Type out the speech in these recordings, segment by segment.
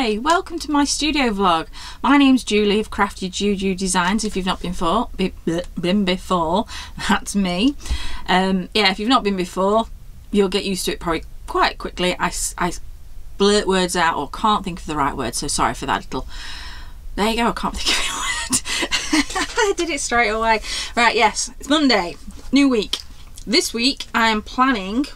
Hi, welcome to my studio vlog. My name's Julie of Crafty JuJu Designs. If you've not been before, that's me. Yeah, if you've not been before, you'll get used to it probably quite quickly. I blurt words out or can't think of the right word, so sorry for that little... There you go, I can't think of a word. I did it straight away. Right, yes, it's Monday, new week. This week I am planning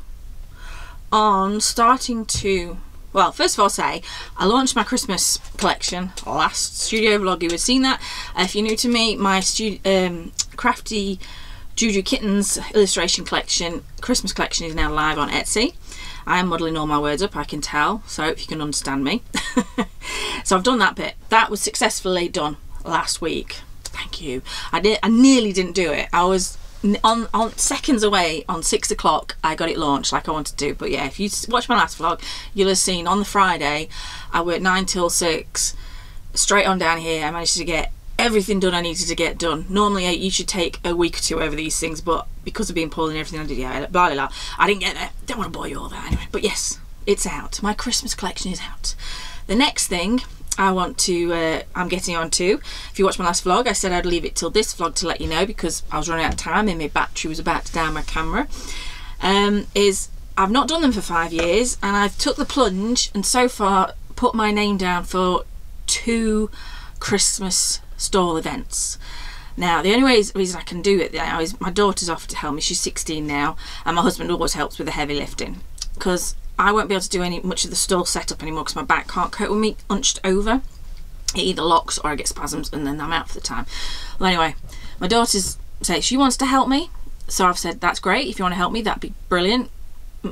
on starting to... Well, first of all, I launched my Christmas collection last studio vlog. You would have seen that. If you're new to me, my Crafty JuJu Kittens illustration collection, Christmas collection, is now live on Etsy. I am muddling all my words up, I can tell, so I hope you can understand me. So I've done that bit. That was successfully done last week. Thank you. I nearly didn't do it. I was on seconds away. On 6 o'clock I got it launched like I wanted to, but yeah, if you watch my last vlog you'll have seen on the Friday I worked 9 till 6 straight on down here. I managed to get everything done I needed to get done. Normally you should take a week or two over these things, but because of being pulled and everything I did, yeah, blah blah blah, I didn't get there. Don't want to bore you all that anyway, but yes, it's out. My Christmas collection is out. The next thing I'm getting on to, if you watch my last vlog, I said I'd leave it till this vlog to let you know because I was running out of time and my battery was about to down my camera, is I've not done them for 5 years and I've took the plunge and so far put my name down for 2 Christmas stall events. Now the only reason I can do it now is my daughter's offered to help me. She's 16 now and my husband always helps with the heavy lifting because I won't be able to do much of the stall setup anymore because my back can't cope with me hunched over. It either locks or I get spasms and then I'm out for the time. Well, anyway, my daughter's say she wants to help me, so I've said that's great. If you want to help me, that'd be brilliant.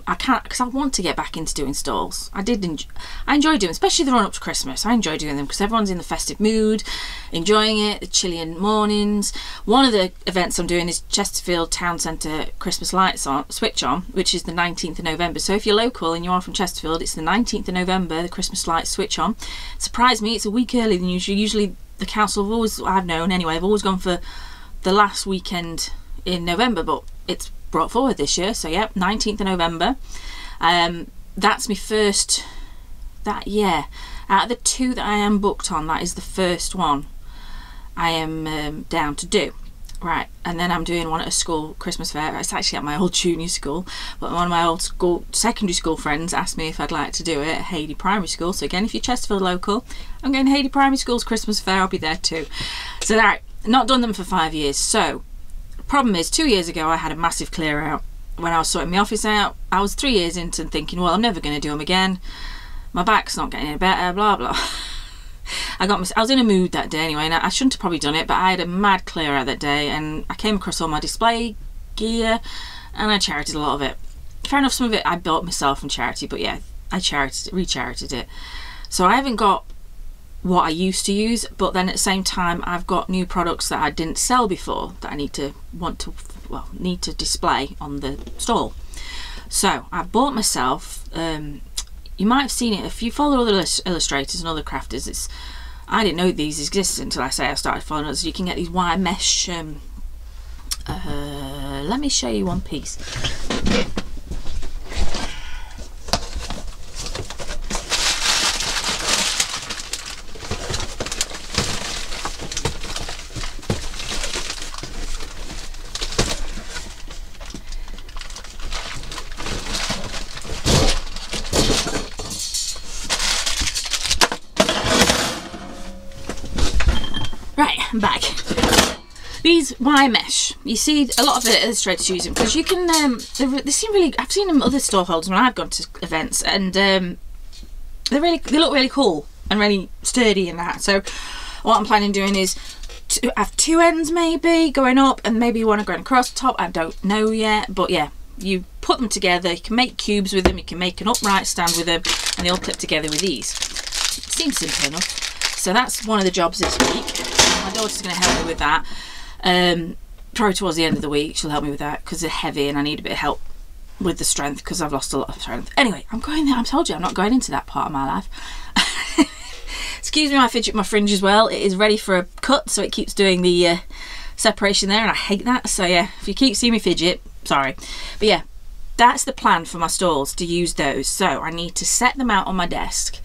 I can't because I want to get back into doing stalls. I enjoy doing them, especially the run up to Christmas. I enjoy doing them because everyone's in the festive mood, enjoying it, the chilling mornings. One of the events I'm doing is Chesterfield Town Centre Christmas lights switch on, which is the 19th of November. So if you're local and you are from Chesterfield, it's the 19th of November, the Christmas lights switch on. Surprised me, it's a week earlier than usual. Usually the council have always, I've known anyway, I've always gone for the last weekend in November, but it's brought forward this year, so yeah, 19th of November. That's my first, out of the 2 that I am booked on, that is the first one I am down to do. Right, and then I'm doing one at a school Christmas fair. It's actually at my old junior school, but one of my old secondary school friends asked me if I'd like to do it at Hayley Primary School. So again, if you're Chesterfield local, I'm going to Hayley Primary School's Christmas fair, I'll be there too. So that, not done them for 5 years. So problem is, 2 years ago I had a massive clear out when I was sorting my office out. I was 3 years into thinking, well, I'm never going to do them again, my back's not getting any better, blah blah. I was in a mood that day anyway, and I shouldn't have probably done it, but I had a mad clear out that day and I came across all my display gear and I charitied a lot of it. Fair enough, some of it I bought myself from charity, but yeah, I re-charited it. So I haven't got what I used to use, but then at the same time I've got new products that I didn't sell before that I need to display on the stall. So I bought myself, you might have seen it if you follow other illustrators and other crafters. I didn't know these existed until I started following others. You can get these wire mesh, let me show you one piece. Right, I'm back. These wire mesh, you see a lot of the illustrators use them because you can, they seem really, I've seen them in other store holders when I've gone to events, and they look really cool and really sturdy in that. So what I'm planning on doing is to have 2 ends maybe going up and maybe one going across the top. I don't know yet, but yeah, you put them together, you can make cubes with them, you can make an upright stand with them, and they all clip together with these. It seems simple enough. So that's one of the jobs this week. My daughter's going to help me with that. Probably towards the end of the week she'll help me with that because they're heavy and I need a bit of help with the strength because I've lost a lot of strength. Anyway, I'm going there. I told you I'm not going into that part of my life. Excuse me, I fidget my fringe as well. It is ready for a cut, so it keeps doing the separation there, and I hate that. So yeah, if you keep seeing me fidget, sorry. But yeah, that's the plan for my stalls, to use those. So I need to set them out on my desk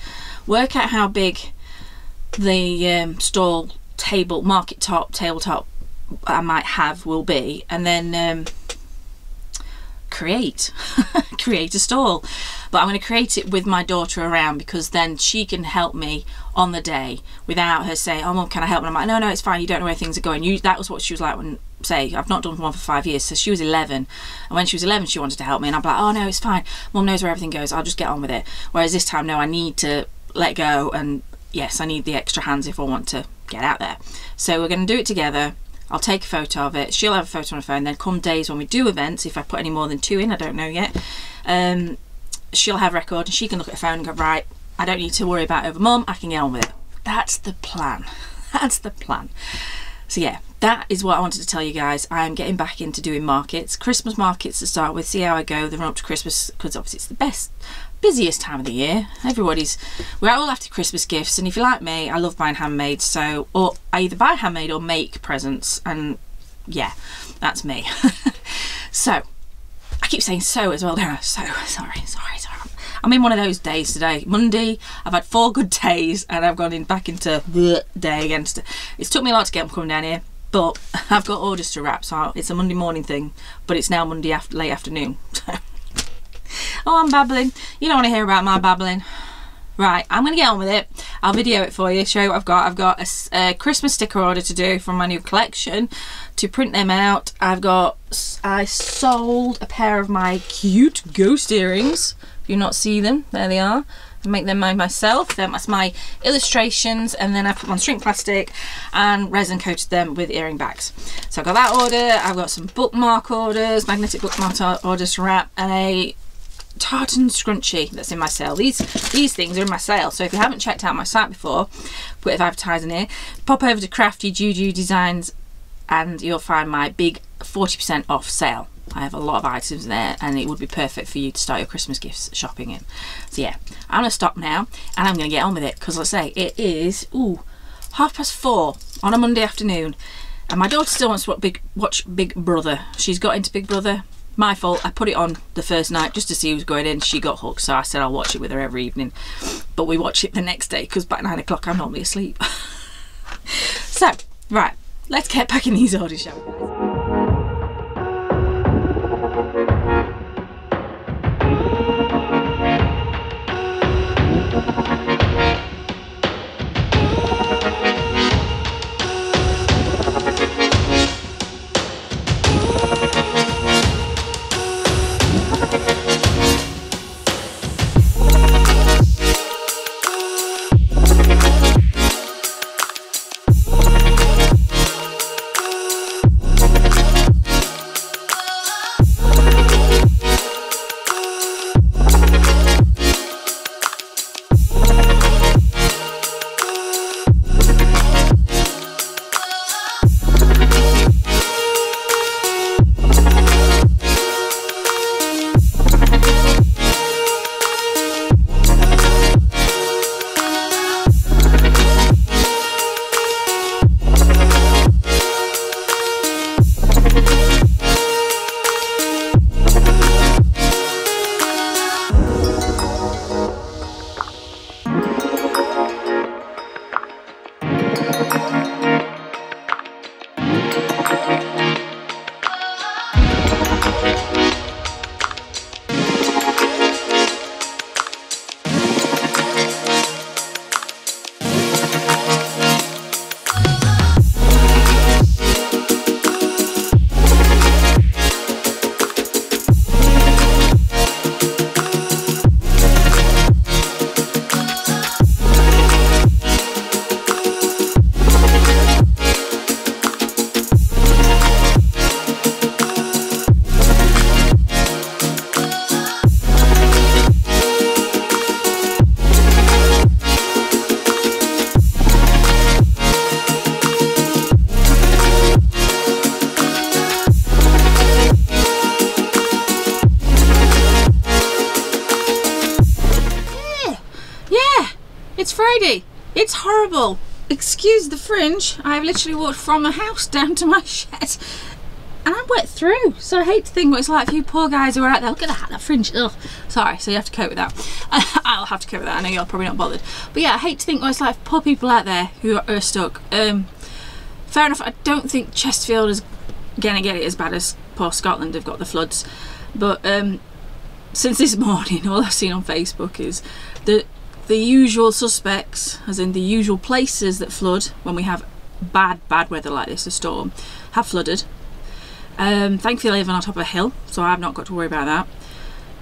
work out how big the stall tabletop I might have will be, and then create a stall. But I'm going to create it with my daughter around, because then she can help me on the day without her saying, oh Mum, can I help? And I'm like, no, it's fine, you don't know where things are going. That was what she was like when, say, I've not done one for 5 years, so she was 11, and when she was 11 she wanted to help me, and I'm like, oh no, it's fine, Mum knows where everything goes, I'll just get on with it. Whereas this time, no, I need to let go, and yes, I need the extra hands if I want to get out there. So we're going to do it together. I'll take a photo of it, she'll have a photo on her phone, then come days when we do events, if I put any more than 2 in, I don't know yet, she'll have record and she can look at her phone and go, right, I don't need to worry about it over Mum, I can get on with it. That's the plan. That's the plan. So yeah, that is what I wanted to tell you guys. I'm getting back into doing markets, Christmas markets to start with, see how I go, the run up to Christmas, because obviously it's the busiest time of the year. We're all after Christmas gifts, and if you're like me, I love buying handmade, so, or I either buy handmade or make presents, and yeah, that's me. So I keep saying so as well, don't I? So sorry. I'm in one of those days today. Monday, I've had 4 good days and I've gone back into the day again. It's took me a lot to get them coming down here, but I've got orders to wrap, so it's a Monday morning thing, but it's now Monday late afternoon. Oh, I'm babbling. You don't want to hear about my babbling. Right, I'm going to get on with it. I'll video it for you, show you what I've got. I've got a Christmas sticker order to do from my new collection to print them out. I sold a pair of my cute ghost earrings. If you not see them, there they are. I make them myself. That's my illustrations, and then I put them on shrink plastic and resin coated them with earring backs. So I've got that order. I've got some bookmark orders, magnetic bookmark orders to wrap, and a tartan scrunchie that's in my sale. These things are in my sale, so if you haven't checked out my site before, put it advertising here, pop over to Crafty JuJu Designs and you'll find my big 40% off sale. I have a lot of items there, and it would be perfect for you to start your Christmas gifts shopping in. So yeah, I'm gonna stop now and I'm gonna get on with it, because let's say it is 4:30 on a Monday afternoon, and my daughter still wants to watch Big Brother. She's got into Big Brother. My fault, I put it on the first night just to see who was going in. She got hooked, so I said I'll watch it with her every evening. But we watch it the next day, because by 9 o'clock I'm normally asleep. So, right, let's get back in these orders, shall we, guys? It's Friday. It's horrible. Excuse the fringe. I've literally walked from the house down to my shed. and I'm wet through, so I hate to think what it's like for you poor guys who are out there. Look at that fringe. Ugh. Sorry, so you have to cope with that. I'll have to cope with that. I know you're probably not bothered, but yeah, I hate to think what it's like for poor people out there who are stuck. Fair enough, I don't think Chesterfield is gonna get it as bad as poor Scotland have got the floods, but since this morning all I've seen on Facebook is the usual suspects, as in the usual places that flood when we have bad weather like this, a storm, have flooded. Thankfully I live on top of a hill, so I've not got to worry about that,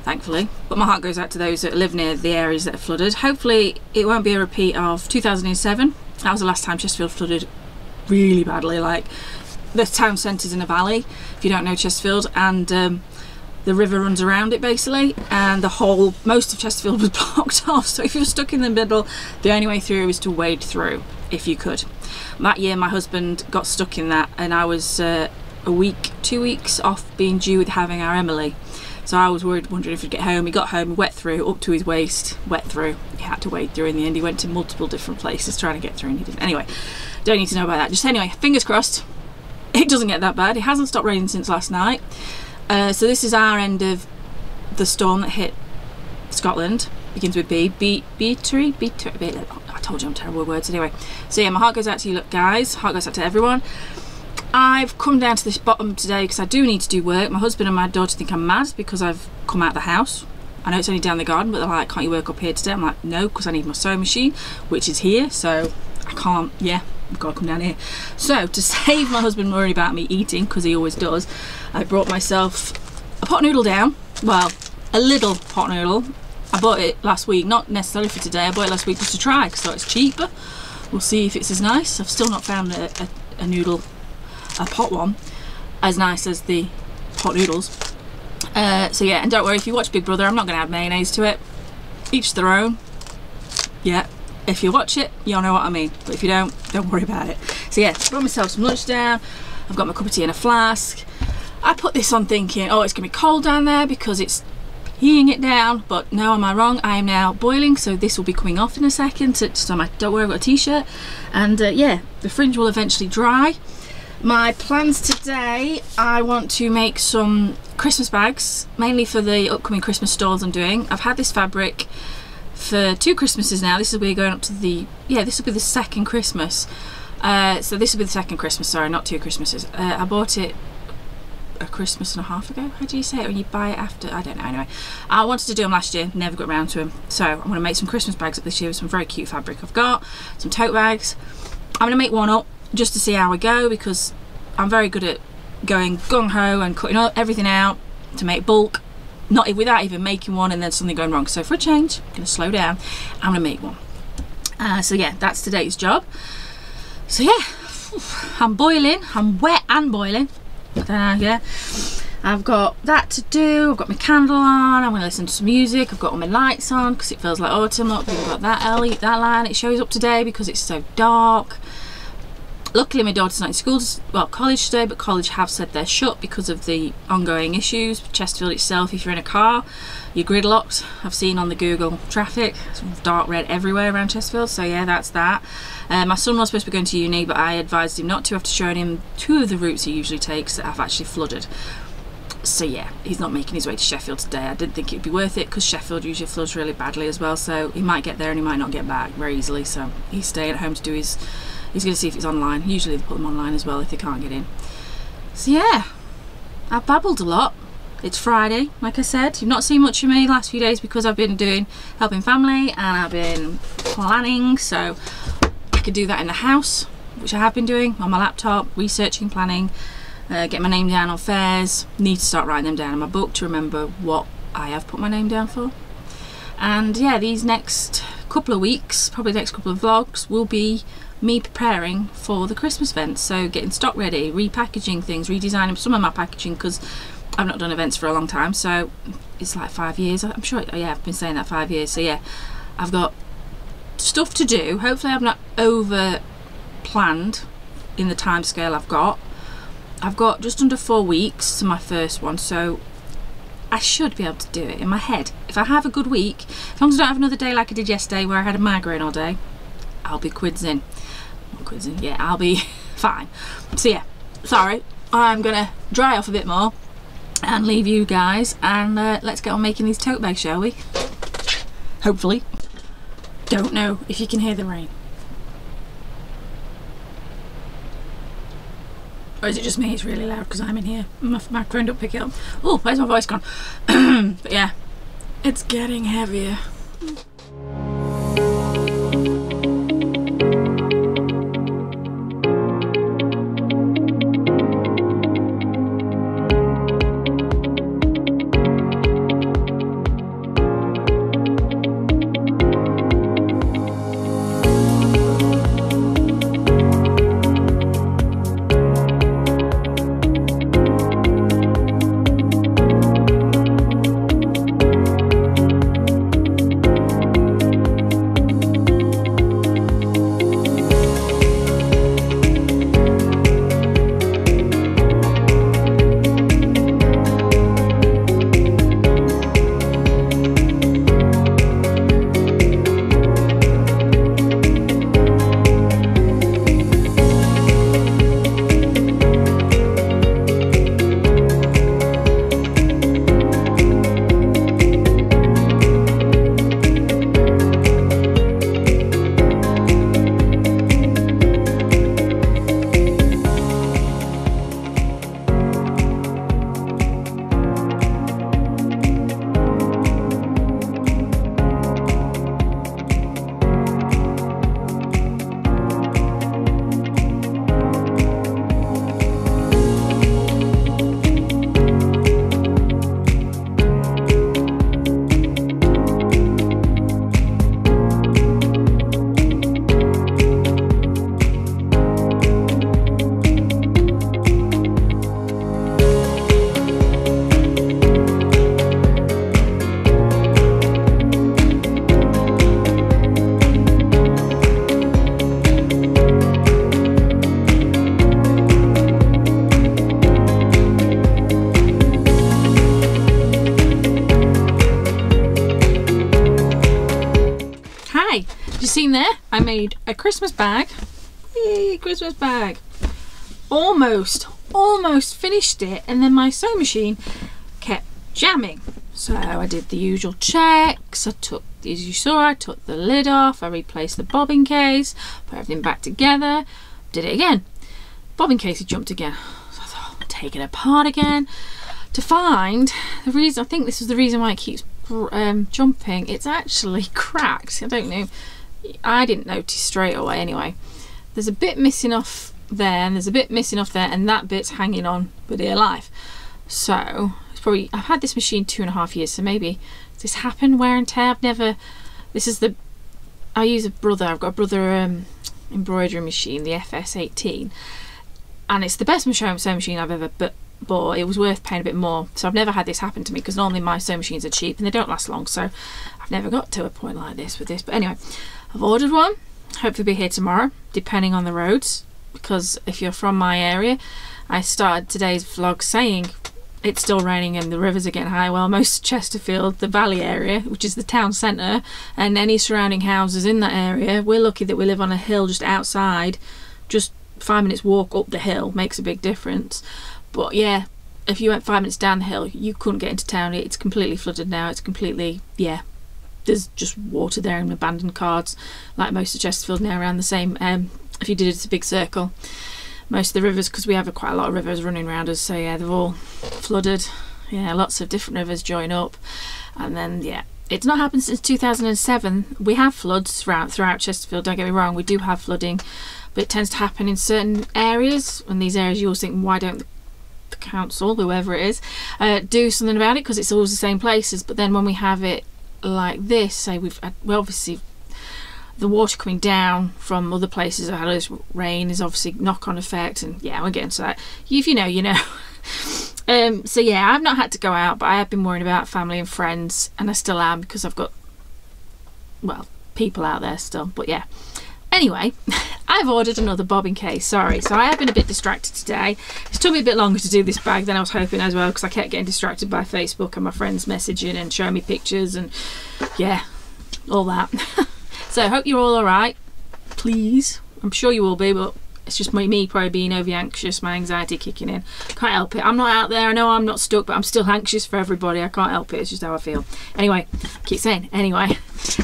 thankfully, but my heart goes out to those that live near the areas that are flooded. Hopefully it won't be a repeat of 2007. That was the last time Chesterfield flooded really badly. Like, the town centre's in a valley, if you don't know Chesterfield, and the river runs around it basically, and most of Chesterfield was blocked off, so if you were stuck in the middle, the only way through was to wade through, if you could. That year my husband got stuck in that, and I was a week, 2 weeks off being due with having our Emily, so I was wondering if he'd get home. He got home, wet through, up to his waist, wet through. He had to wade through in the end. He went to multiple different places trying to get through, and he didn't. Anyway, don't need to know about that. Just anyway, fingers crossed it doesn't get that bad. It hasn't stopped raining since last night. So this is our end of the storm that hit Scotland. Begins with B. Beatery. I told you I'm terrible with words anyway. So yeah, my heart goes out to you guys. Heart goes out to everyone. I've come down to this bottom today because I do need to do work. My husband and my daughter think I'm mad because I've come out of the house. I know it's only down the garden, but they're like, can't you work up here today? I'm like, no, because I need my sewing machine, which is here, so I can't. Yeah, I've got to come down here. So to save my husband worrying about me eating, because he always does, I brought myself a pot noodle down. Well, a little pot noodle. I bought it last week, not necessarily for today. I bought it last week just to try, because I thought it's cheaper. We'll see if it's as nice. I've still not found a noodle, a pot one, as nice as the pot noodles. So yeah, and don't worry, if you watch Big Brother, I'm not going to add mayonnaise to it. Each their own. Yeah, if you watch it, you'll know what I mean. But if you don't worry about it. So yeah, brought myself some lunch down. I've got my cup of tea in a flask. I put this on thinking, oh, it's going to be cold down there because it's heating it down. But no, am I wrong? I am now boiling, so this will be coming off in a second. So don't worry, I've got a t-shirt. And yeah, the fringe will eventually dry. My plans today, I want to make some Christmas bags, mainly for the upcoming Christmas stalls I'm doing. I've had this fabric for 2 Christmases now. This will be going up to the, yeah, this will be the second Christmas. So this will be the second Christmas, sorry, not 2 Christmases. I bought it a Christmas and a half ago. How do you say it when you buy it after? I don't know, anyway. I wanted to do them last year, never got around to them. So I'm going to make some Christmas bags up this year with some very cute fabric I've got. Some tote bags. I'm going to make one up just to see how I go, because I'm very good at going gung-ho and cutting everything out to make bulk, without even making one, and then something going wrong. So for a change, I'm going to slow down. I'm going to make one. So yeah, that's today's job. So yeah, I'm boiling. I'm wet and boiling. I don't know, yeah. I've got that to do. I've got my candle on. I'm going to listen to some music. I've got all my lights on because it feels like autumn. Look, we've got that line. It shows up today because it's so dark. Luckily my daughter's not in school, well, college today, but college have said they're shut because of the ongoing issues. Chesterfield itself, if you're in a car, you're gridlocked. I've seen on the Google traffic, it's dark red everywhere around Chesterfield, so yeah, that's that. My son was supposed to be going to uni, but I advised him not to after showing him 2 of the routes he usually takes that have actually flooded. So yeah, he's not making his way to Sheffield today. I didn't think it would be worth it because Sheffield usually floods really badly as well, so he might get there and he might not get back very easily, so he's staying at home to do his... He's going to see if it's online. Usually they put them online as well if they can't get in. So yeah, I've babbled a lot. It's Friday, like I said. You've not seen much of me the last few days because I've been helping family and I've been planning. So I could do that in the house, which I have been doing on my laptop, researching, planning, getting my name down on fairs. Need to start writing them down in my book to remember what I have put my name down for. And yeah, these next couple of weeks, probably the next couple of vlogs, will be me preparing for the Christmas events. So getting stock ready, repackaging things, redesigning some of my packaging because I've not done events for a long time. So it's like 5 years, I'm sure. Yeah, I've been saying that 5 years. So yeah, I've got stuff to do. Hopefully I've not over planned in the time scale I've got. I've got just under 4 weeks to my first one, so I should be able to do it in my head. If I have a good week, as long as I don't have another day like I did yesterday where I had a migraine all day, I'll be quids in. Not quids in, yeah, I'll be fine. So yeah, sorry, I'm gonna dry off a bit more and leave you guys, and let's get on making these tote bags, shall we? Hopefully. Don't know if you can hear the rain. Or is it just me? It's really loud because I'm in here. My microphone don't pick it up. Oh, where's my voice gone? But yeah, it's getting heavier. Seen there, I made a Christmas bag. Yay, Christmas bag. Almost finished it, and then my sewing machine kept jamming. So I did the usual checks. I took, as you saw, I took the lid off, I replaced the bobbin case, put everything back together, did it again. Bobbin case had jumped again. So I thought, I'll take it apart again to find the reason. I think this is the reason why it keeps jumping. It's actually cracked. I don't know. I didn't notice straight away anyway. There's a bit missing off there, and there's a bit missing off there, and that bit's hanging on for dear life. So it's probably, I've had this machine 2.5 years, so maybe this happened, wear and tear. I've never, this is the, I use I've got a brother embroidery machine, the FS18, and it's the best sewing machine I've ever bought. It was worth paying a bit more, so I've never had this happen to me, because normally my sewing machines are cheap and they don't last long, so I've never got to a point like this with this. But anyway, I've ordered one, hopefully be here tomorrow, depending on the roads, because if you're from my area, I started today's vlog saying it's still raining and the rivers are getting high. Well, most of Chesterfield, the valley area, which is the town centre, and any surrounding houses in that area, we're lucky that we live on a hill just outside. Just 5 minutes walk up the hill makes a big difference. But yeah, if you went 5 minutes down the hill, you couldn't get into town. It's completely flooded now. It's completely, yeah, there's just water there and abandoned carts, like most of Chesterfield now, around the same. If you did it, it's a big circle. Most of the rivers, because we have quite a lot of rivers running around us, so yeah, they've all flooded. Yeah, lots of different rivers join up, and then yeah, it's not happened since 2007. We have floods throughout Chesterfield, don't get me wrong, we do have flooding, but it tends to happen in certain areas, and these areas you always think, why don't the council, whoever it is, do something about it, because it's always the same places. But then when we have it like this, say well, obviously the water coming down from other places that had all this rain is obviously knock-on effect, and yeah, we'll get into that. If you know, you know. So yeah, I've not had to go out, but I have been worrying about family and friends, and I still am, because I've got, well, people out there still. But yeah, anyway, I've ordered another bobbin case. Sorry, so I have been a bit distracted today. It's took me a bit longer to do this bag than I was hoping as well, because I kept getting distracted by Facebook and my friends messaging and showing me pictures and yeah, all that. So I hope you're all alright, please. I'm sure you will be, but It's just me probably being over anxious, my anxiety kicking in. Can't help it. I'm not out there. I know I'm not stuck, but I'm still anxious for everybody. I can't help it. It's just how I feel. Anyway, keep saying. Anyway,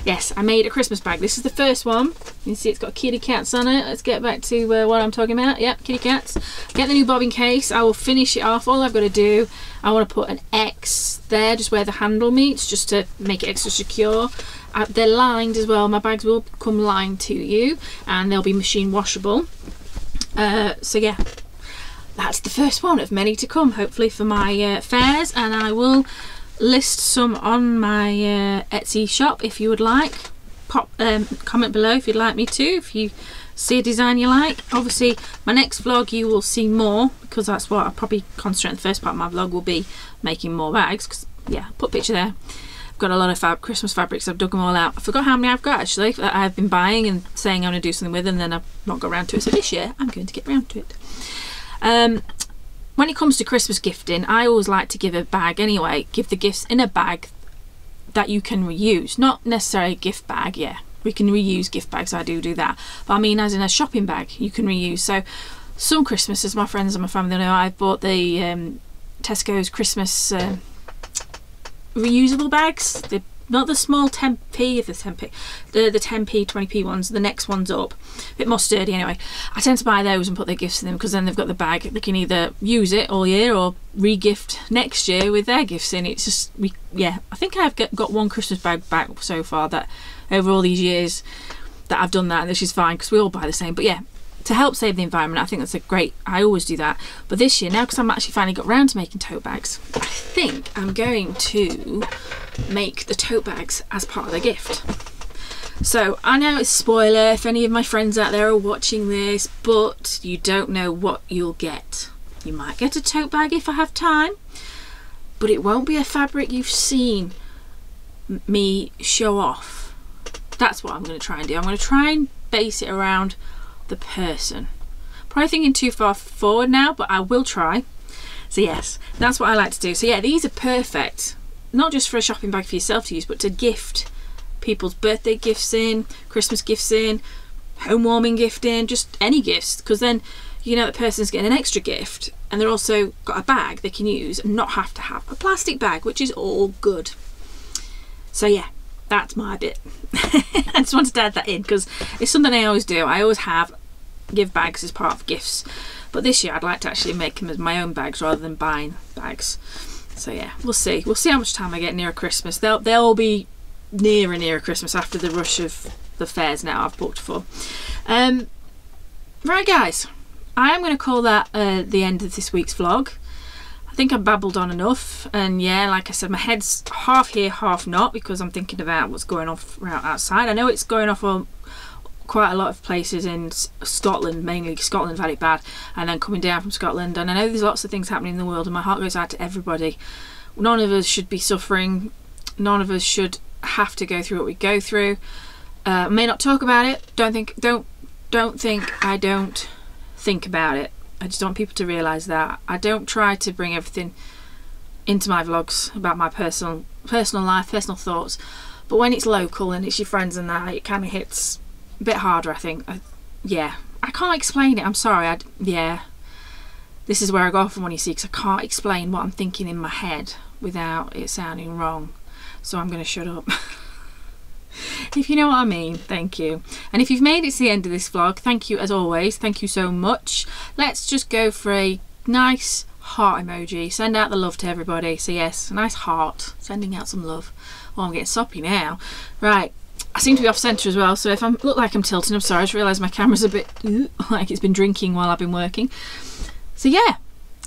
yes, I made a Christmas bag. This is the first one. You can see it's got kitty cats on it. Let's get back to what I'm talking about. Yep, kitty cats. Get the new bobbin case. I will finish it off. All I've got to do, I want to put an X there, just where the handle meets, just to make it extra secure. They're lined as well. My bags will come lined to you, and they'll be machine washable. So yeah, that's the first one of many to come, hopefully, for my fairs, and I will list some on my Etsy shop if you would like. Comment below if you'd like me to, if you see a design you like. Obviously my next vlog you will see more, because that's what I'll probably concentrate on. The first part of my vlog will be making more bags, because yeah, put a picture there. Got a lot of Christmas fabrics. I've dug them all out. I forgot how many I've got actually that I've been buying and saying I'm going to do something with, and then I've not got around to it. So this year I'm going to get around to it. When it comes to Christmas gifting, I always like to give a bag anyway. Give the gifts in a bag that you can reuse. Not necessarily a gift bag. Yeah, we can reuse gift bags. I do that. But I mean as in a shopping bag you can reuse. So some Christmases, my friends and my family know I've bought the Tesco's Christmas reusable bags. They're not the small 10p, the 10p, 20p ones. The next one's up, a bit more sturdy anyway. I tend to buy those and put their gifts in them, because then they've got the bag. They can either use it all year or re-gift next year with their gifts in. It's just, yeah, I think I've got one Christmas bag back so far, that over all these years that I've done that, and this is fine because we all buy the same. But yeah, to help save the environment, I think that's a great, I always do that. But this year, now because I'm actually finally got round to making tote bags, I think I'm going to make the tote bags as part of the gift. So I know it's a spoiler if any of my friends out there are watching this, but you don't know what you'll get. You might get a tote bag if I have time, but it won't be a fabric you've seen me show off. That's what I'm going to try and do. I'm going to try and base it around the person. Probably thinking too far forward now, but I will try. So yes, that's what I like to do. So yeah, these are perfect, not just for a shopping bag for yourself to use, but to gift people's birthday gifts in, Christmas gifts in, home warming gift in, just any gifts, because then you know the person's getting an extra gift and they're also got a bag they can use and not have to have a plastic bag, which is all good. So yeah, that's my bit. I just wanted to add that in because it's something I always do. I always give bags as part of gifts, but this year I'd like to actually make them as my own bags rather than buying bags. So yeah, we'll see how much time I get near Christmas. They'll all be nearer Christmas after the rush of the fairs now I've booked for. Right guys, I am going to call that the end of this week's vlog. I think I've babbled on enough, and yeah, like I said, my head's half here, half not, because I'm thinking about what's going on outside. I know it's going off on quite a lot of places in Scotland, mainly Scotland had it bad, and then coming down from Scotland, and I know there's lots of things happening in the world, and my heart goes out to everybody. None of us should be suffering. None of us should have to go through what we go through. I may not talk about it. Don't think I don't think about it. I just want people to realise that. I don't try to bring everything into my vlogs about my personal life, personal thoughts, but when it's local and it's your friends and that, it kind of hits a bit harder, I think. Yeah, I can't explain it, I'm sorry. Yeah, this is where I go off from when you see, because I can't explain what I'm thinking in my head without it sounding wrong, so I'm going to shut up. If you know what I mean, thank you. And if you've made it to the end of this vlog, thank you as always. Thank you so much. Let's just go for a nice heart emoji. Send out the love to everybody. So yes, a nice heart. Sending out some love. Oh, I'm getting soppy now. Right. I seem to be off centre as well, so if I look like I'm tilting, I'm sorry. I just realised my camera's a bit like it's been drinking while I've been working. So yeah,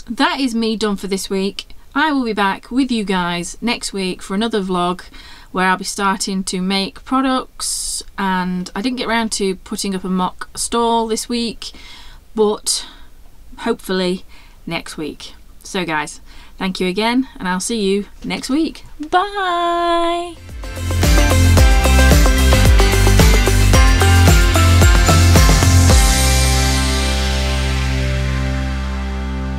that is me done for this week. I will be back with you guys next week for another vlog where I'll be starting to make products, and I didn't get around to putting up a mock stall this week, but hopefully next week. So guys, thank you again, and I'll see you next week. Bye!